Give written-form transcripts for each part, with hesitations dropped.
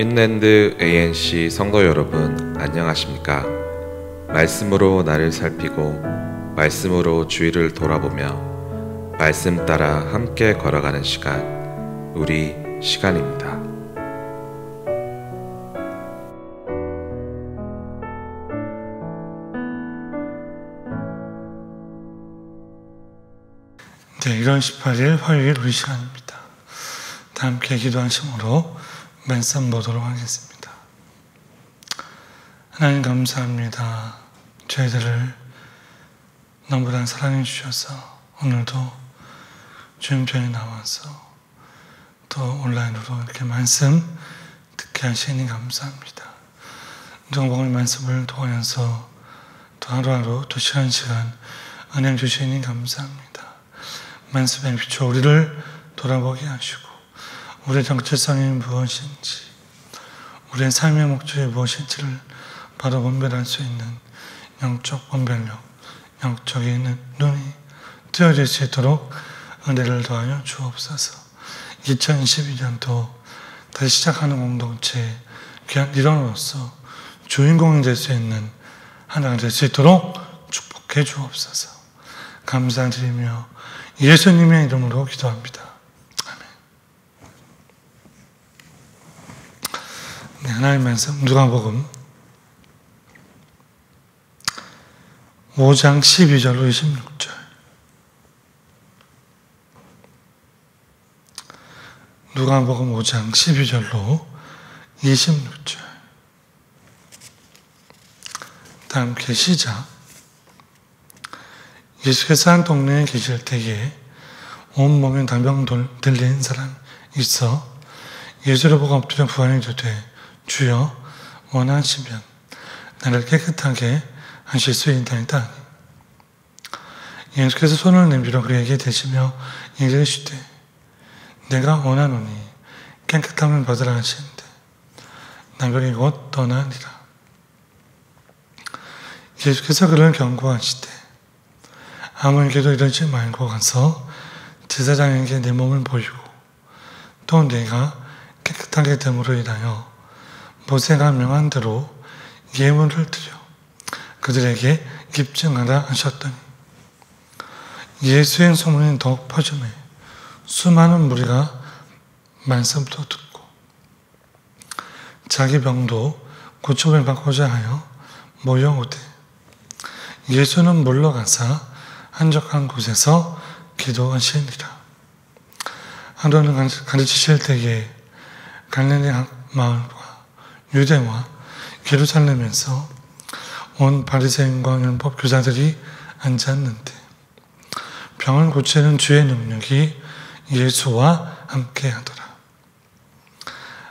인랜드 ANC 성도 여러분, 안녕하십니까? 말씀으로 나를 살피고 말씀으로 주위를 돌아보며 말씀 따라 함께 걸어가는 시간, 우리 시간입니다. 네, 1월 18일 화요일 우리 시간입니다. 다 함께 기도하심으로 말씀 보도록 하겠습니다. 하나님 감사합니다. 저희들을 너무나 사랑해 주셔서 오늘도 주님 편에 나와서 또 온라인으로 이렇게 말씀 듣게 하시니 감사합니다. 누군가의 말씀을 통해서 또 하루하루 또 시간 은혜 주시니 감사합니다. 말씀에 비춰 우리를 돌아보게 하시고 우리의 정체성이 무엇인지, 우리의 삶의 목적이 무엇인지를 바로 분별할 수 있는 영적 분별력, 영적인 눈이 뜨여질 수 있도록 은혜를 더하여 주옵소서. 2022년도 다시 시작하는 공동체 귀한 일원으로서 주인공이 될 수 있는 하나가 될 수 있도록 축복해 주옵소서. 감사드리며 예수님의 이름으로 기도합니다. 네, 하나님의 말씀 누가복음 5장 12절로 26절. 누가복음 5장 12절로 26절. 다 함께 시작. 예수께서 한 동네에 계실 때에 온몸에 담병 들린 사람이 있어 예수를 보고 엎드려 부활히 이르되 주여 원하시면 나를 깨끗하게 하실 수 있나이다. 예수께서 손을 내밀어 그에게 대시며 이르시되 내가 원하노니 깨끗함을 받으라 하시는데 나병이 곧 떠나니라. 예수께서 그를 경고하시되 아무에게도 이러지 말고 가서 제사장에게 내 몸을 보이고 또 내가 깨끗하게 됨으로 인하여 모세가 명한 대로 예물을 드려 그들에게 입증하라 하셨더니 예수의 소문이 더욱 퍼지매 수많은 무리가 말씀도 듣고 자기 병도 고침을 받고자 하여 모여오되 예수는 물러가사 한적한 곳에서 기도하시니라. 하루는 가르치실 때에 갈릴리 마을과 유대와 예루살렘에서 온 바리새인과 율법 교사들이 앉았는데 병을 고치는 주의 능력이 예수와 함께 하더라.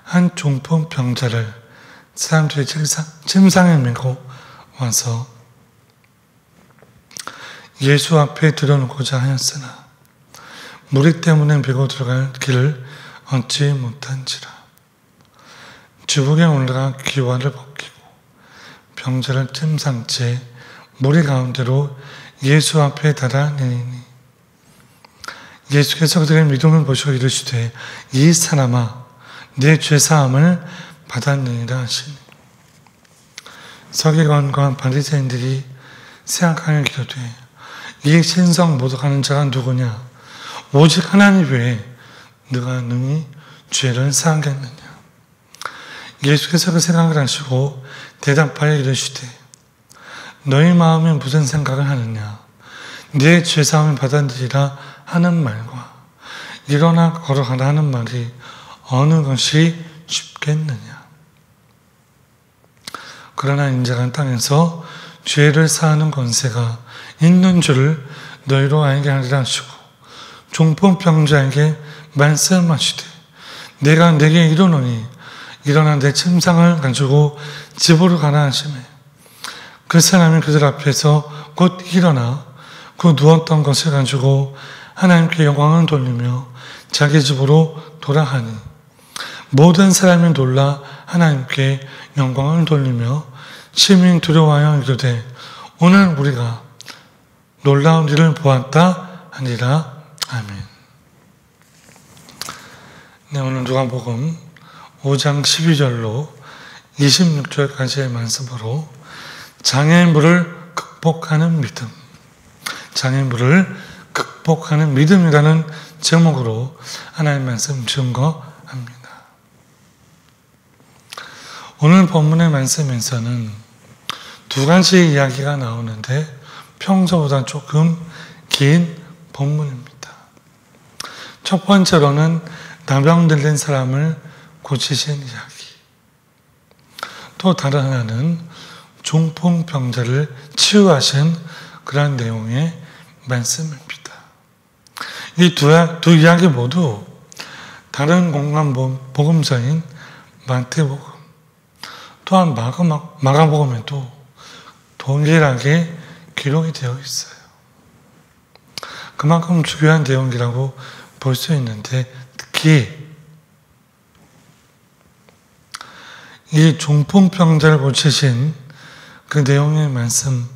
한 중풍 병자를 사람들이 침상에 메고 와서 예수 앞에 들여놓고자 하였으나 무리 때문에 메고 들어갈 길을 얻지 못한지라. 지붕에 올라가 기와를 벗기고 병자를 침상째 무리 가운데로 예수 앞에 달아내리니 예수께서 그들의 믿음을 보시고 이르시되 이 사람아 내 죄사함을 받았느니라 하시니 서기관과 바리새인들이 생각하여 기도되 이 신성 모독하는 자가 누구냐? 오직 하나님 외에 네가 능히 죄를 사하겠느냐? 예수께서 그 생각을 하시고 대답하여 이르시되 너희 마음에 무슨 생각을 하느냐? 네 죄사함을 받았느니라 하는 말과 일어나 걸어가라 하는 말이 어느 것이 쉽겠느냐? 그러나 인자가 땅에서 죄를 사하는 권세가 있는 줄을 너희로 알게 하리라 하시고 중풍병자에게 말씀하시되 내가 내게 이르노니 일어나 내 침상을 가지고 집으로 가라 하시매 그 사람이 그들 앞에서 곧 일어나 그 누웠던 것을 가지고 하나님께 영광을 돌리며 자기 집으로 돌아가니 모든 사람이 놀라 하나님께 영광을 돌리며 심히 두려워하여 이르되 오늘 우리가 놀라운 일을 보았다 하니라. 아멘. 네, 오늘 누가복음 5장 12절로 26절까지의 말씀으로 장애물을 극복하는 믿음, 장애물을 극복하는 믿음이라는 제목으로 하나님의 말씀 증거합니다. 오늘 본문의 말씀에서는 두 가지 이야기가 나오는데 평소보다 조금 긴 본문입니다. 첫 번째로는 나병 들린 사람을 고치신 이야기. 또 다른 하나는 중풍병자를 치유하신 그런 내용의 말씀입니다. 이 두 이야기 모두 다른 공간 복음서인 마태복음 또한 마가복음에도 동일하게 기록이 되어 있어요. 그만큼 중요한 내용이라고 볼 수 있는데 특히 이 중풍병자를 고치신 그 내용의 말씀은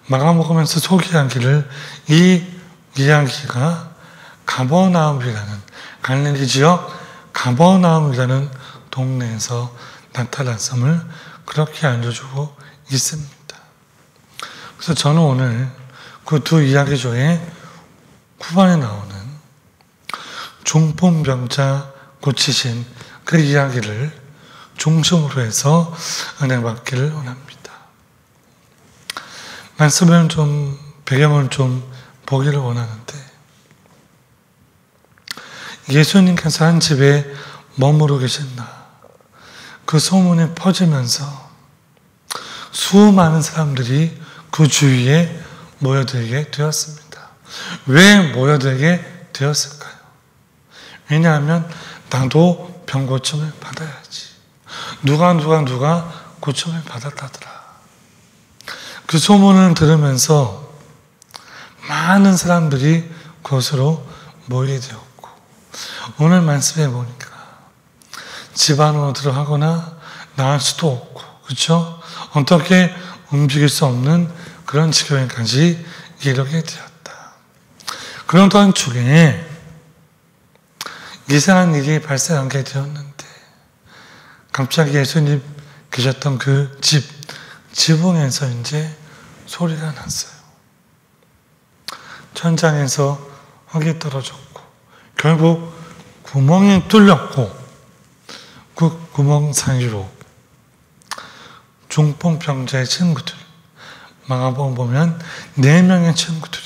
마가복음에서 소개하기를 이 이야기가 가버나움이라는 갈릴리 지역 가버나움이라는 동네에서 나타났음을 그렇게 알려주고 있습니다. 그래서 저는 오늘 그 두 이야기 중에 후반에 나오는 중풍병자 고치신 그 이야기를 중심으로 해서 은혜 받기를 원합니다. 말씀을 배경을 보기를 원하는데 예수님께서 한 집에 머무르고 계신다. 그 소문이 퍼지면서 수많은 사람들이 그 주위에 모여들게 되었습니다. 왜 모여들게 되었을까요? 왜냐하면 나도 병 고침을 받아야지. 누가 고침을 받았다더라. 그 소문을 들으면서 많은 사람들이 그것으로 모이게 되었고 오늘 말씀해 보니까 집 안으로 들어가거나 나갈 수도 없고 그렇죠? 어떻게 움직일 수 없는 그런 지경에까지 이르게 되었다. 그러던 중에 이상한 일이 발생하게 되었는데 갑자기 예수님 계셨던 그 지붕에서 이제 소리가 났어요. 천장에서 흙이 떨어졌고 결국 구멍이 뚫렸고 그 구멍 사이로 중풍병자의 친구들 마가복음 보면 4명의 친구들이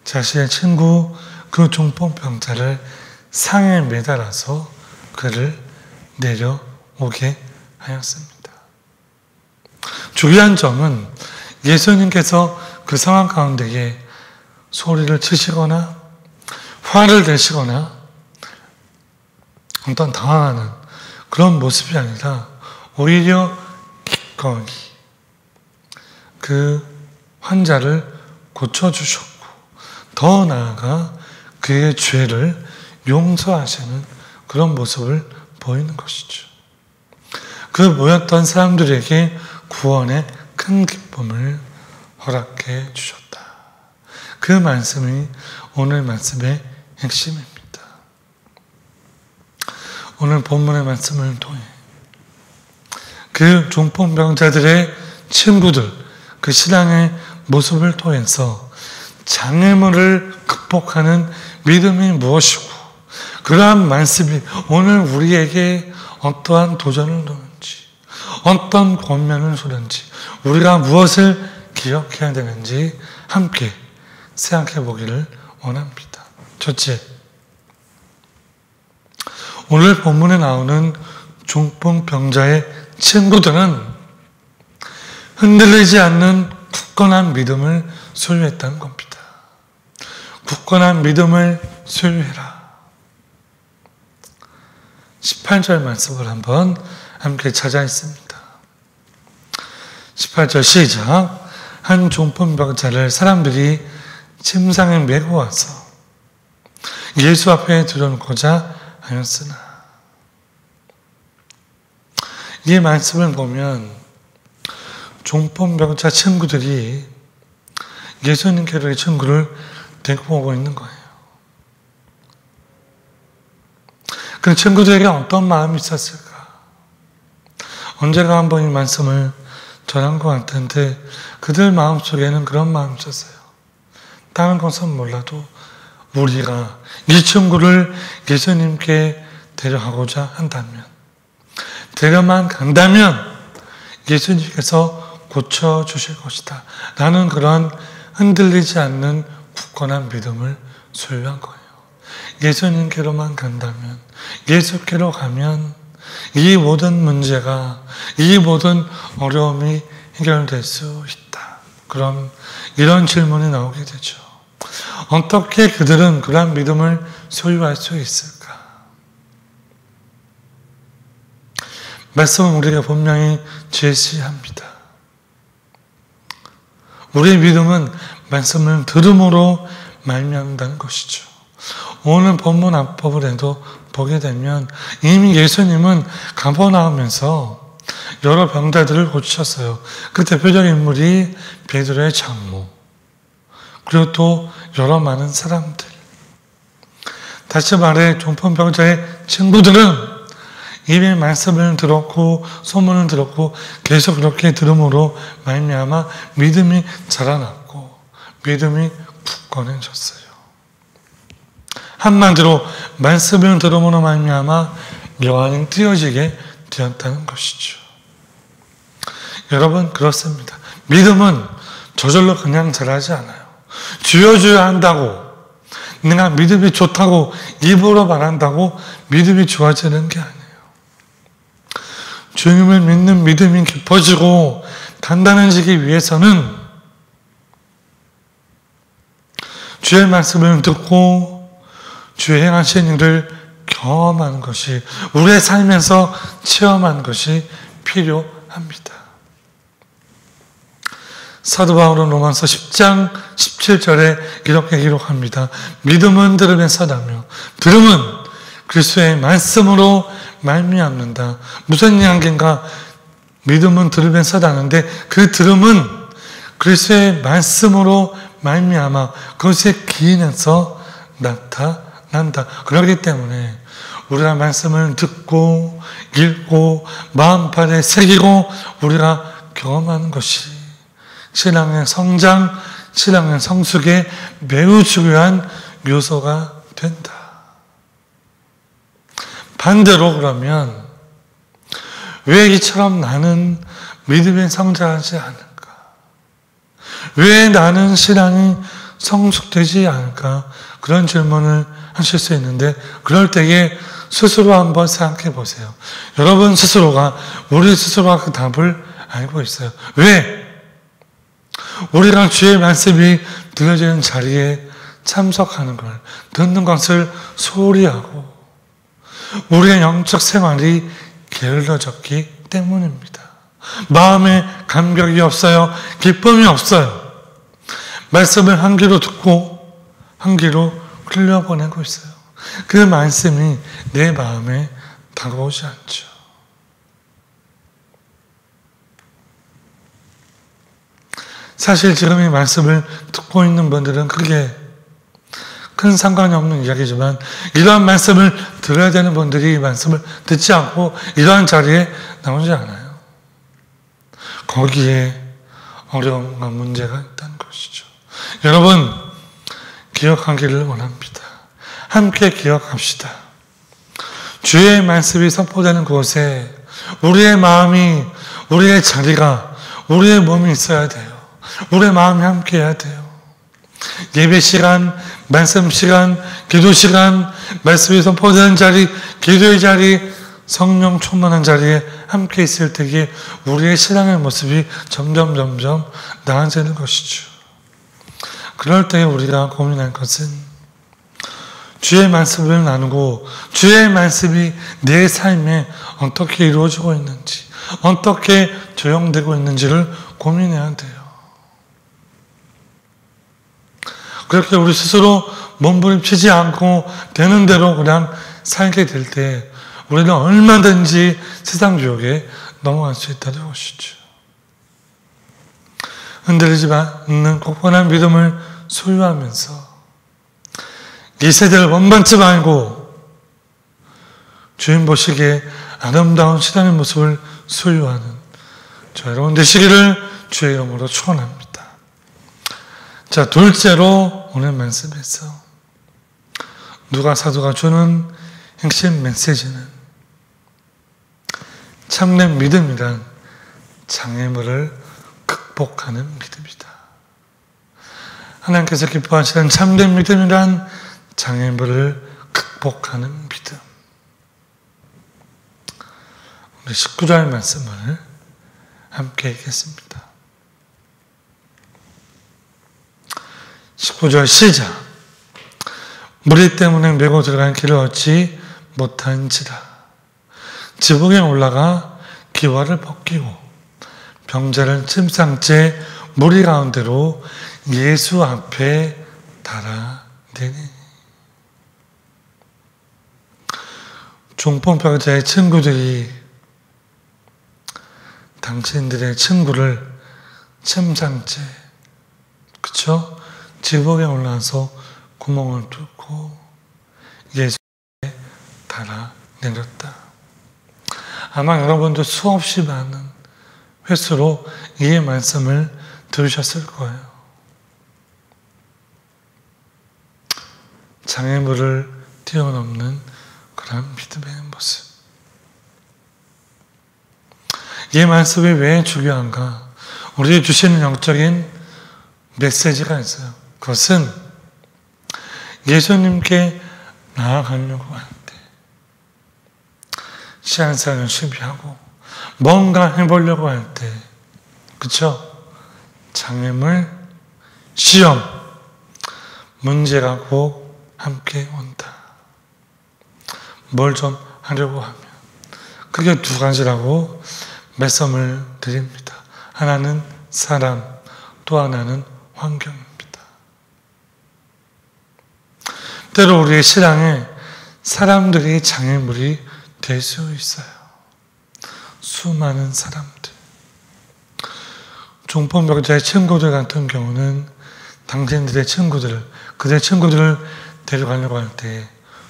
자신의 친구 그 중풍병자를 상에 매달아서 그를 내려오게 하였습니다. 중요한 점은 예수님께서 그 상황 가운데에 소리를 치시거나 화를 내시거나 어떤 당황하는 그런 모습이 아니라 오히려 기꺼이 그 환자를 고쳐주셨고 더 나아가 그의 죄를 용서하시는 그런 모습을 보이는 것이죠. 그 모였던 사람들에게 구원의 큰 기쁨을 허락해 주셨다. 그 말씀이 오늘 말씀의 핵심입니다. 오늘 본문의 말씀을 통해 그 중풍병자들의 친구들, 그 신앙의 모습을 통해서 장애물을 극복하는 믿음이 무엇이고 그러한 말씀이 오늘 우리에게 어떠한 도전을 주는지 어떤 권면을 주는지 우리가 무엇을 기억해야 되는지 함께 생각해 보기를 원합니다. 첫째, 오늘 본문에 나오는 중풍병자의 친구들은 흔들리지 않는 굳건한 믿음을 소유했다는 겁니다. 굳건한 믿음을 소유해라. 18절 말씀을 한번 함께 찾아 있습니다. 18절 시작. 한 중풍병자를 사람들이 침상에 메고 와서 예수 앞에 들여놓고자 하였으나 이 말씀을 보면 중풍병자 친구들이 예수님께로 이 친구를 데리고 오고 있는 거예요. 그 친구들에게 어떤 마음이 있었을까? 언제가 한번 이 말씀을 전한 것 같은데 그들 마음속에는 그런 마음이 있었어요. 다른 것은 몰라도 우리가 이 친구를 예수님께 데려가고자 한다면, 데려만 간다면 예수님께서 고쳐주실 것이다 라는 그런 흔들리지 않는 굳건한 믿음을 소유한 거예요. 예수님께로만 간다면, 예수께로 가면 이 모든 문제가, 이 모든 어려움이 해결될 수 있다. 이런 질문이 나오게 되죠. 어떻게 그들은 그러한 믿음을 소유할 수 있을까? 말씀은 우리가 분명히 제시합니다. 우리의 믿음은 말씀을 들음으로 말미암는다는 것이죠. 오늘 본문 앞부분을 해도 보게 되면 이미 예수님은 가버나움에서 여러 병자들을 고치셨어요. 그 대표적인 인물이 베드로의 장모, 그리고 또 여러 많은 사람들. 다시 말해 중풍병자의 친구들은 이미 말씀을 들었고 소문을 들었고 계속 그렇게 들음으로 말미암아 믿음이 자라났고 믿음이 굳건해졌어요. 한마디로 말씀을 들음으로 말미암아 여한이 띄어지게 되었다는 것이죠. 여러분, 그렇습니다. 믿음은 저절로 그냥 자라지 않아요. 주여 주여 한다고, 내가 믿음이 좋다고 입으로 말한다고 믿음이 좋아지는 게 아니에요. 주님을 믿는 믿음이 깊어지고 단단해지기 위해서는 주의 말씀을 듣고 주의 행하신 일을 경험하는 것이, 우리의 삶에서 체험하는 것이 필요합니다. 사도 바울은 로마서 10장 17절에 이렇게 기록합니다. 믿음은 들음에서 나며 들음은 그리스도의 말씀으로 말미암는다. 무슨 이야기인가? 믿음은 들음에서 나는데 그 들음은 그리스도의 말씀으로 말미암아 그것의 기인에서 나타난다. 그렇기 때문에 우리가 말씀을 듣고 읽고 마음판에 새기고 우리가 경험하는 것이 신앙의 성장, 신앙의 성숙에 매우 중요한 요소가 된다. 반대로 그러면 왜 이처럼 나는 믿음에 성장하지 않을까? 왜 나는 신앙이 성숙되지 않을까? 그런 질문을 하실 수 있는데 그럴 때에 스스로 한번 생각해 보세요. 여러분 스스로가, 우리 스스로가 그 답을 알고 있어요. 왜? 우리가 주의 말씀이 들려지는 자리에 참석하는 걸, 듣는 것을 소홀히 하고 우리의 영적 생활이 게을러졌기 때문입니다. 마음에 감격이 없어요. 기쁨이 없어요. 말씀을 한 귀로 듣고 한 귀로 흘려보내고 있어요. 그 말씀이 내 마음에 다가오지 않죠. 사실 지금 이 말씀을 듣고 있는 분들은 크게 큰 상관이 없는 이야기지만 이러한 말씀을 들어야 되는 분들이 이 말씀을 듣지 않고 이러한 자리에 나오지 않아요. 거기에 어려움과 문제가 있다는 것이죠. 여러분, 기억하기를 원합니다. 함께 기억합시다. 주의 말씀이 선포되는 곳에 우리의 마음이, 우리의 자리가, 우리의 몸이 있어야 돼요. 우리의 마음이 함께 해야 돼요. 예배 시간, 말씀 시간, 기도 시간, 말씀이 선포되는 자리, 기도의 자리, 성령 충만한 자리에 함께 있을 때에 우리의 신앙의 모습이 점점 나아지는 것이죠. 그럴 때 우리가 고민할 것은 주의 말씀을 나누고 주의 말씀이 내 삶에 어떻게 이루어지고 있는지, 어떻게 적용되고 있는지를 고민해야 돼요. 그렇게 우리 스스로 몸부림치지 않고 되는 대로 그냥 살게 될 때 우리는 얼마든지 세상 유혹에 넘어갈 수 있다는 것이죠. 흔들리지 않는 굳건한 믿음을 소유하면서 이 세대를 원반치 말고 주님 보시기에 아름다운 신앙의 모습을 소유하는 저 여러분 되시기를 주의 이름으로 축원합니다. 자, 둘째로 오늘 말씀에서 누가 사도가 주는 핵심 메시지는 참된 믿음이란 장애물을 극복하는 믿음이다. 하나님께서 기뻐하시는 참된 믿음이란 장애물을 극복하는 믿음. 우리 19절 말씀을 함께 읽겠습니다. 19절 시작. 무리 때문에 메고 들어간 길을 얻지 못한지라. 지붕에 올라가 기와를 벗기고 병자를 침상째 무리 가운데로 예수 앞에 달아내니. 중풍병자의 친구들이 당신들의 친구를 침상째, 그쵸? 지붕에 올라서 구멍을 뚫고 예수에 달아내렸다. 아마 여러분도 수없이 많은 횟수로 이 말씀을 들으셨을 거예요. 장애물을 뛰어넘는 그런 믿음의 모습. 이 말씀이 왜 중요한가? 우리에게 주시는 영적인 메시지가 있어요. 그것은 예수님께 나아가려고 할 때, 신앙생활 열심히 하고 뭔가 해보려고 할 때, 그쵸? 장애물, 시험, 문제가 꼭 함께 온다. 뭘 좀 하려고 하면. 그게 두 가지라고 말씀을 드립니다. 하나는 사람, 또 하나는 환경입니다. 때로 우리의 신앙에 사람들이 장애물이 될 수 있어요. 수많은 사람들. 중풍병자의 친구들 같은 경우는 당신들의 친구들을, 그들의 친구들을 데려가려고 할 때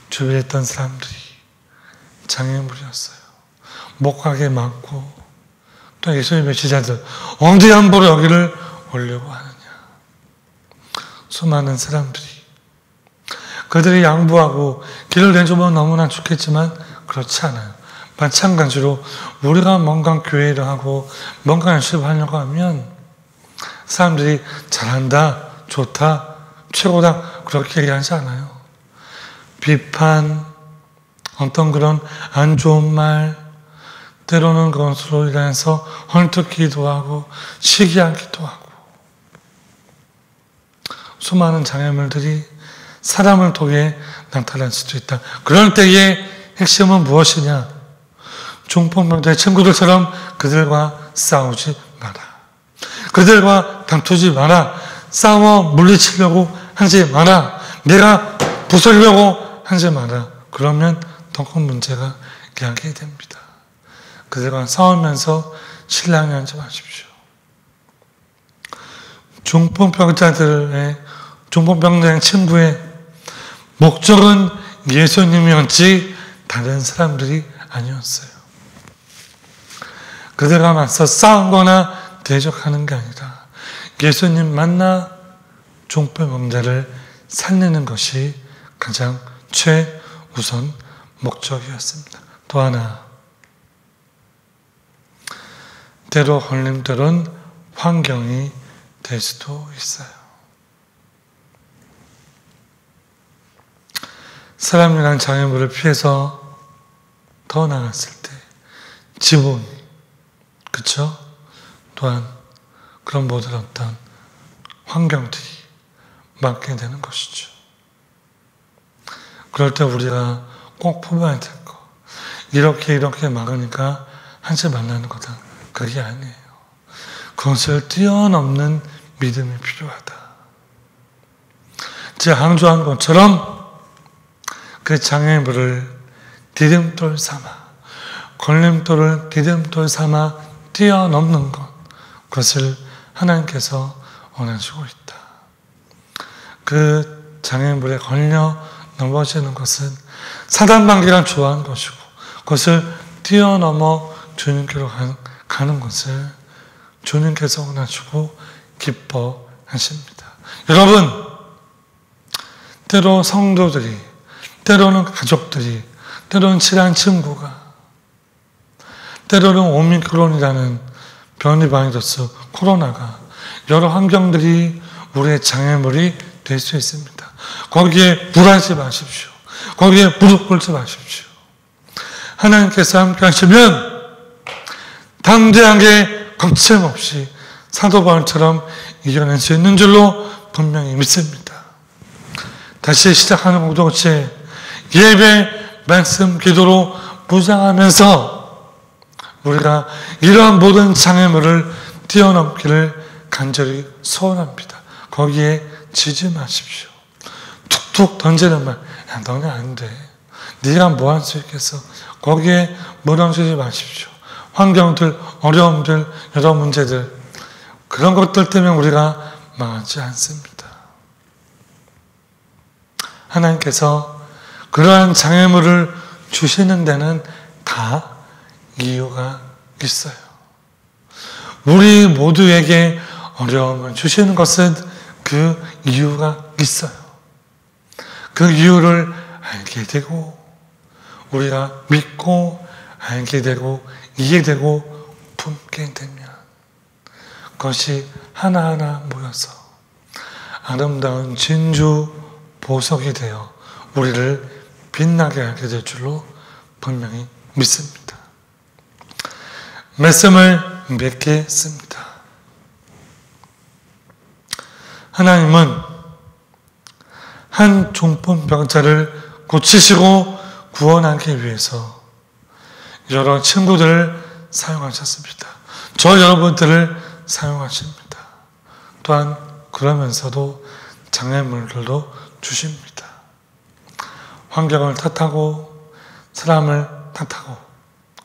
주위에 있던 사람들이 장애물이었어요. 못 가게 막고, 또 예수님의 제자들 언제 함부로 여기를 오려고 하느냐. 수많은 사람들이 그들이 양보하고 길을 내주면 너무나 좋겠지만 그렇지 않아요. 마찬가지로 우리가 뭔가 교회를 하고 뭔가 열심히 하려고 하면 사람들이 잘한다, 좋다, 최고다 그렇게 얘기하지 않아요. 비판, 어떤 그런 안 좋은 말, 때로는 그것으로 인해서 헐뜯기도 하고 시기하기도 하고 수많은 장애물들이 사람을 통해 나타날 수도 있다. 그럴 때의 핵심은 무엇이냐? 중풍병자의 친구들처럼 그들과 싸우지 마라. 그들과 다투지 마라. 싸워 물리치려고 하지 마라. 내가 부수려고 하지 마라. 그러면 더 큰 문제가 야기게 됩니다. 그들과 싸우면서 신랑하지 마십시오. 중풍병자의 친구의 목적은 예수님이었지 다른 사람들이 아니었어요. 그들과 맞서 싸우거나 대적하는 게 아니라 예수님 만나 중풍병자를 살리는 것이 가장 최우선 목적이었습니다. 또 하나, 때로 걸림돌은 환경이 될 수도 있어요. 사람이란 장애물을 피해서 더 나갔을 때 지붕, 그쵸? 또한 그런 모든 어떤 환경들이 막게 되는 것이죠. 그럴 때 우리가 꼭 품어야 될 거, 이렇게 막으니까 하지 말라는 거다. 그게 아니에요. 그것을 뛰어넘는 믿음이 필요하다. 제가 강조한 것처럼 그 장애물을 디딤돌 삼아, 걸림돌을 디딤돌 삼아 뛰어넘는 것, 그것을 하나님께서 원하시고 있다. 그 장애물에 걸려 넘어지는 것은 사단방귀가 좋아하는 것이고 그것을 뛰어넘어 주님께로 가는 것을 주님께서 원하시고 기뻐하십니다. 여러분, 때로 성도들이, 때로는 가족들이, 때로는 친한 친구가, 때로는 오미크론이라는 변이바이러스 코로나가 여러 환경들이 우리의 장애물이 될 수 있습니다. 거기에 불안하지 마십시오. 거기에 무릎 꿇지 마십시오. 하나님께서 함께 하시면 당대하게 걱정없이 사도 바울처럼 이겨낼 수 있는 줄로 분명히 믿습니다. 다시 시작하는 공동체 예배, 말씀, 기도로 무장하면서 우리가 이러한 모든 장애물을 뛰어넘기를 간절히 소원합니다. 거기에 지지 마십시오. 툭툭 던지는 말, 야, 너는 안 돼. 네가 뭐 할 수 있겠어. 거기에 무너지지 마십시오. 환경들, 어려움들, 여러 문제들, 그런 것들 때문에 우리가 망하지 않습니다. 하나님께서 그러한 장애물을 주시는 데는 다 이유가 있어요. 우리 모두에게 어려움을 주시는 것은 그 이유가 있어요. 그 이유를 알게 되고 우리가 믿고 알게 되고 이해되고 품게 되면 그것이 하나하나 모여서 아름다운 진주 보석이 되어 우리를 빛나게 하게 될 줄로 분명히 믿습니다. 말씀을 맺겠습니다. 하나님은 한 중풍병자를 고치시고 구원하기 위해서 여러 친구들을 사용하셨습니다. 저 여러분들을 사용하십니다. 또한 그러면서도 장애물들도 주십니다. 환경을 탓하고 사람을 탓하고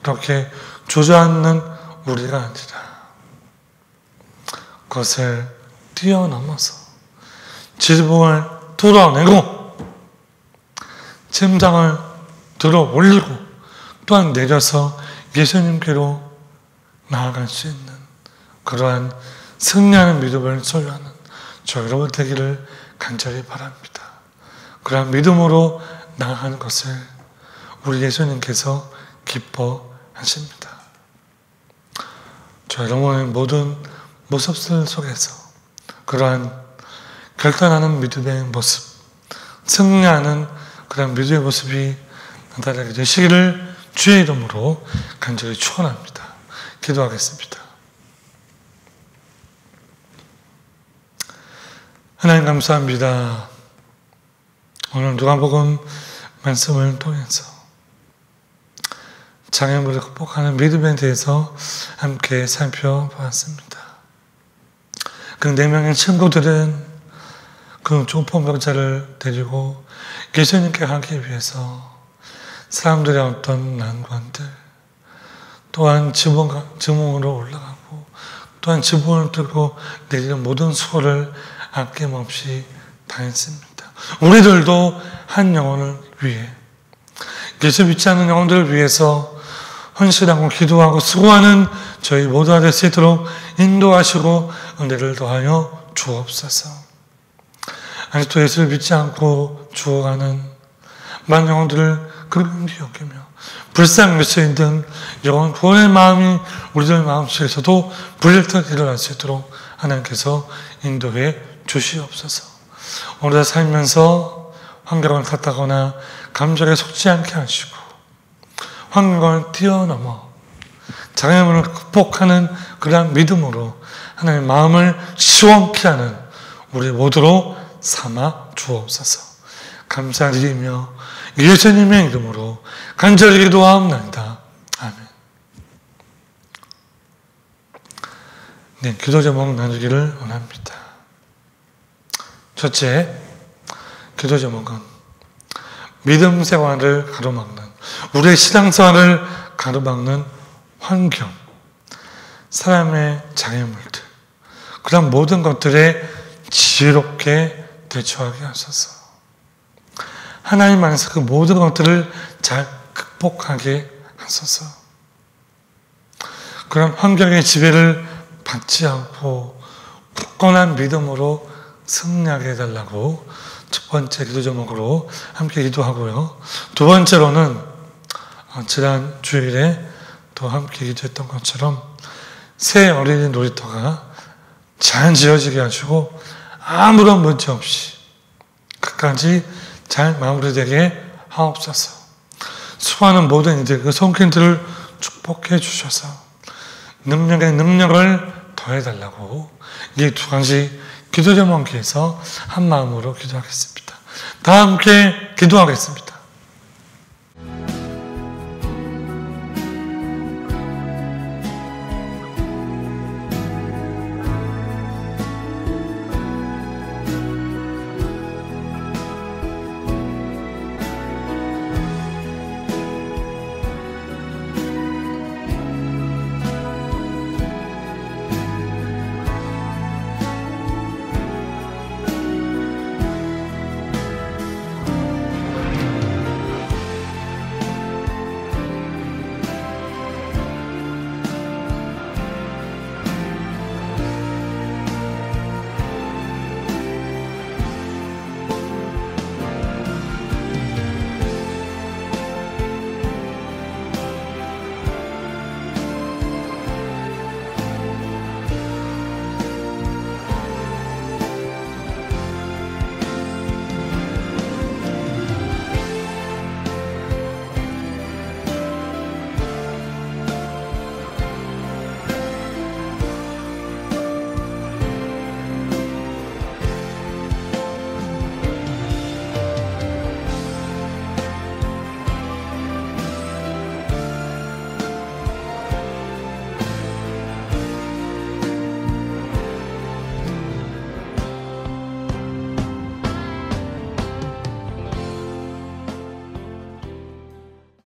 그렇게 주저앉는 우리가 아니라 그것을 뛰어넘어서 지붕을 뚫어내고 침상을 들어 올리고 또한 내려서 예수님께로 나아갈 수 있는 그러한 승리하는 믿음을 소유하는 저 여러분 되기를 간절히 바랍니다. 그러한 믿음으로 나아가는 것을 우리 예수님께서 기뻐하십니다. 저 여러분의 모든 모습들 속에서 그러한 결단하는 믿음의 모습, 승리하는 그런 믿음의 모습이 나타나게 되시기를 주의 이름으로 간절히 축원합니다. 기도하겠습니다. 하나님 감사합니다. 오늘 누가복음 말씀을 통해서 장애물을 극복하는 믿음에 대해서 함께 살펴보았습니다. 그 4명의 친구들은 그 중풍병자를 데리고 예수님께 가기 위해서 사람들의 어떤 난관들, 또한 지붕으로 올라가고 또한 지붕을 뚫고 내리는 모든 수고를 아낌없이 다했습니다. 우리들도 한 영혼을 위해, 예수 믿지 않는 영혼들을 위해서 헌신하고 기도하고 수고하는 저희 모두가 될 수 있도록 인도하시고 은혜를 더하여 주옵소서. 아직도 예수를 믿지 않고 죽어가는 많은 영혼들을 긍휼히 여기며 불쌍히 여겨 있는 영혼 구원의 마음이 우리들 마음속에서도 불일듯 일어날 수 있도록 하나님께서 인도해 주시옵소서. 오늘 살면서 환경을 탓하거나 감정에 속지 않게 하시고 환경을 뛰어넘어 장애물을 극복하는 그러한 믿음으로 하나님의 마음을 시원케 하는 우리 모두로 삼아 주옵소서. 감사드리며 예수님의 이름으로 간절히 기도하옵나이다. 아멘. 네, 기도 제목 나누기를 원합니다. 첫째, 기도 제목은 믿음 생활을 가로막는, 우리의 신앙생활을 가로막는 환경, 사람의 장애물들, 그런 모든 것들에 지혜롭게 대처하게 하소서. 하나님 안에서 그 모든 것들을 잘 극복하게 하소서. 그런 환경의 지배를 받지 않고 굳건한 믿음으로 승리하게 해달라고 첫 번째 기도 제목으로 함께 기도하고요. 두 번째로는 지난 주일에 또 함께 기도했던 것처럼 새 어린이 놀이터가 잘 지어지게 하시고 아무런 문제 없이 끝까지 잘 마무리되게 하옵소서. 수많은 모든 이들 그 손길들을 축복해 주셔서 능력에 능력을 더해달라고 이 두 가지 기도 제목에서 한 마음으로 기도하겠습니다. 다 함께 기도하겠습니다.